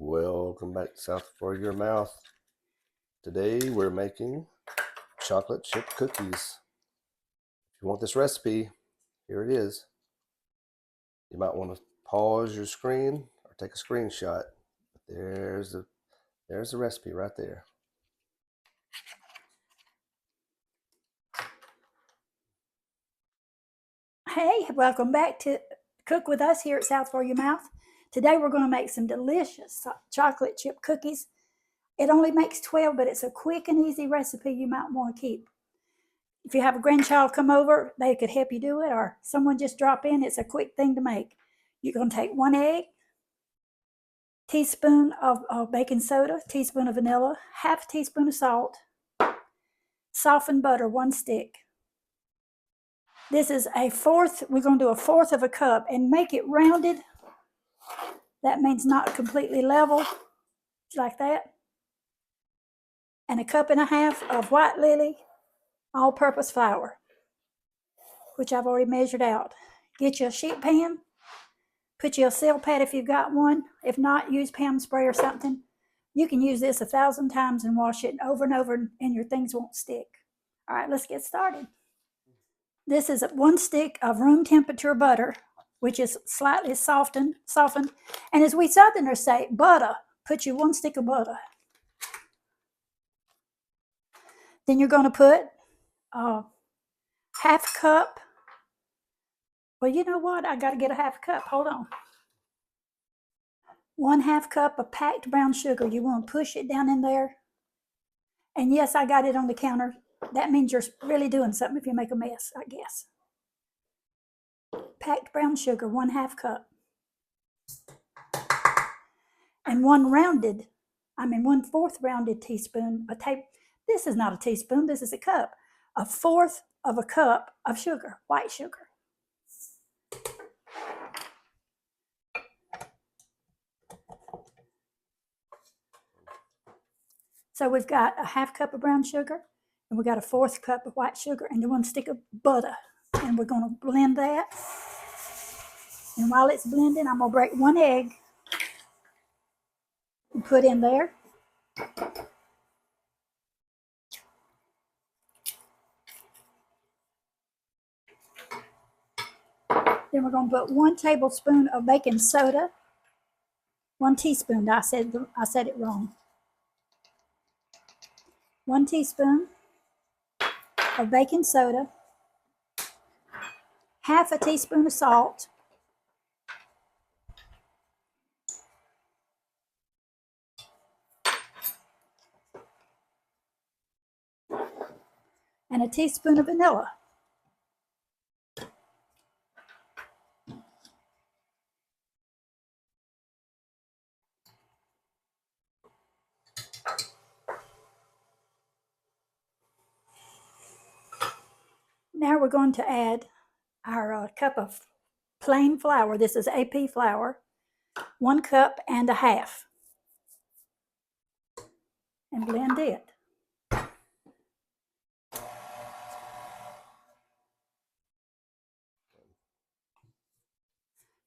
Welcome back to South for Your Mouth. Today we're making chocolate chip cookies. If you want this recipe, here it is. You might want to pause your screen or take a screenshot. There's the recipe right there. Hey, welcome back to Cook With Us here at South for Your Mouth. Today we're going to make some delicious chocolate chip cookies. It only makes 12, but it's a quick and easy recipe you might want to keep. If you have a grandchild come over, they could help you do it, or someone just drop in. It's a quick thing to make. You're going to take 1 egg, teaspoon of baking soda, teaspoon of vanilla, half a teaspoon of salt, softened butter, 1 stick. This is we're going to do a fourth of a cup and make it rounded. That means not completely level, like that. And 1.5 cups of white lily all-purpose flour, which I've already measured out. Get you a sheet pan, put you a seal pad if you've got one. If not, use Pam spray or something. You can use this 1,000 times and wash it over and over, and your things won't stick. All right, let's get started. This is 1 stick of room temperature butter, which is slightly softened. And as we Southerners say, butter. Put you 1 stick of butter. Then you're going to put half cup. Well, you know what? I got to get a half cup. Hold on. 1/2 cup of packed brown sugar. You want to push it down in there. And yes, I got it on the counter. That means you're really doing something if you make a mess, I guess. Packed brown sugar, 1/2 cup. And 1/4 rounded teaspoon. This is not a teaspoon, this is a cup. 1/4 of a cup of sugar, white sugar. So we've got a 1/2 cup of brown sugar, and we've got a 1/4 cup of white sugar, and 1 stick of butter. And we're going to blend that. And while it's blending, I'm going to break 1 egg and put in there. Then we're going to put 1 tablespoon of baking soda. 1 teaspoon. I said it wrong. 1 teaspoon of baking soda. Half a teaspoon of salt. And a teaspoon of vanilla. Now we're going to add our cup of plain flour. This is AP flour, 1.5 cups. And blend it.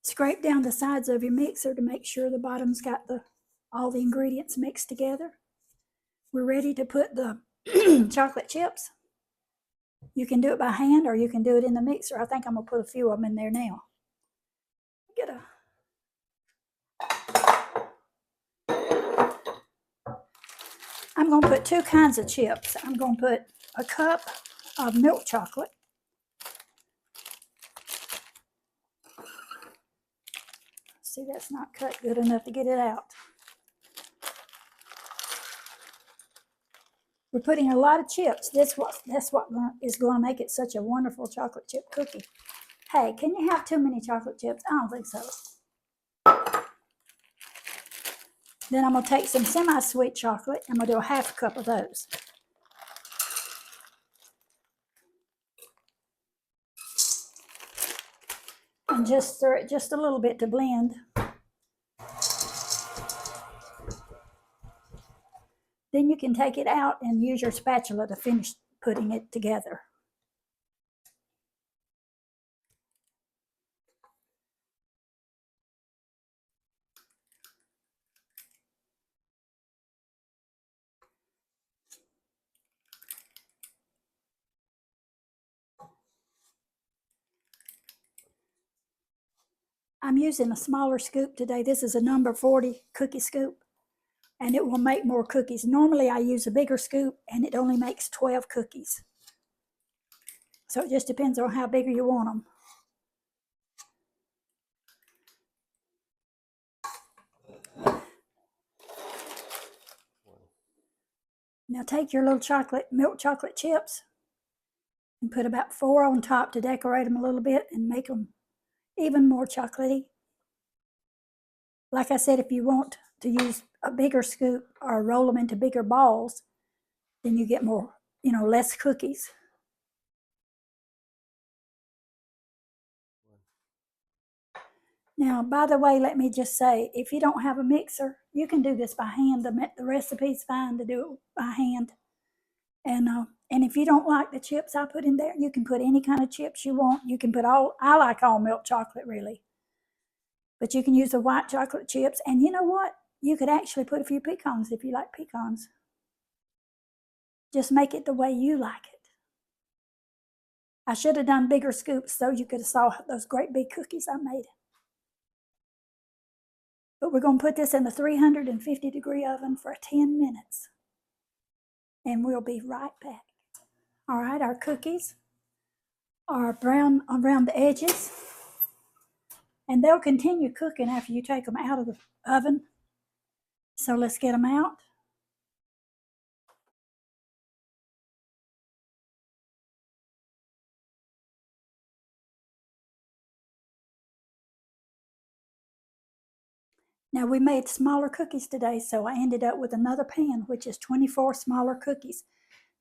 Scrape down the sides of your mixer to make sure the bottom's got all the ingredients mixed together. We're ready to put the chocolate chips. You can do it by hand or you can do it in the mixer. I think I'm going to put a few of them in there now. I'm going to put 2 kinds of chips. I'm going to put a cup of milk chocolate. See, that's not cut good enough to get it out. We're putting a lot of chips. That's what is going to make it such a wonderful chocolate chip cookie. Hey, can you have too many chocolate chips? I don't think so. Then I'm going to take some semi-sweet chocolate. I'm going to do a 1/2 cup of those. And just stir it just a little bit to blend. Then you can take it out and use your spatula to finish putting it together. I'm using a smaller scoop today. This is a number 40 cookie scoop, and it will make more cookies. Normally I use a bigger scoop and it only makes 12 cookies. So it just depends on how big you want them. Now take your little milk chocolate chips and put about 4 on top to decorate them a little bit and make them even more chocolatey. Like I said, if you want to use a bigger scoop or roll them into bigger balls, then you get more, less cookies. Now, by the way, let me just say, if you don't have a mixer, you can do this by hand. The recipe's fine to do it by hand. And if you don't like the chips I put in there, you can put any kind of chips you want. You can put I like all milk chocolate really. But you can use the white chocolate chips. And you know what? You could actually put a few pecans if you like pecans. Just make it the way you like it. I should have done bigger scoops so you could have saw those great big cookies I made. But we're going to put this in the 350-degree oven for 10 minutes. And we'll be right back. All right, our cookies are brown around the edges. And they'll continue cooking after you take them out of the oven. So let's get them out. Now we made smaller cookies today, so I ended up with another pan, which is 24 smaller cookies.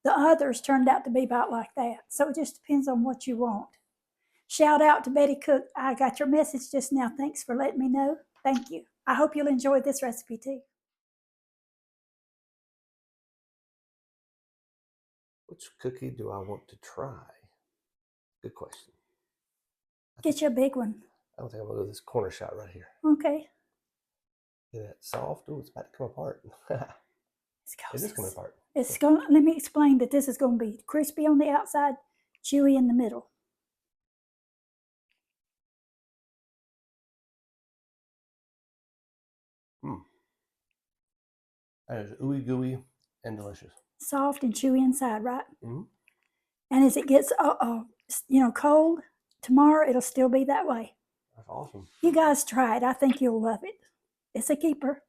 The others turned out to be about like that. So it just depends on what you want. Shout out to Betty Cook. I got your message just now. Thanks for letting me know. Thank you. I hope you'll enjoy this recipe too. Which cookie do I want to try? Good question. Get you a big one. I don't think I'm going to go with this corner shot right here. Okay. Is that soft? Oh, it's about to come apart. It is coming apart. Let me explain that this is going to be crispy on the outside, chewy in the middle. That is ooey gooey and delicious. Soft and chewy inside, right? Mm-hmm. And as it gets, cold, tomorrow it'll still be that way. That's awesome. You guys try it. I think you'll love it. It's a keeper.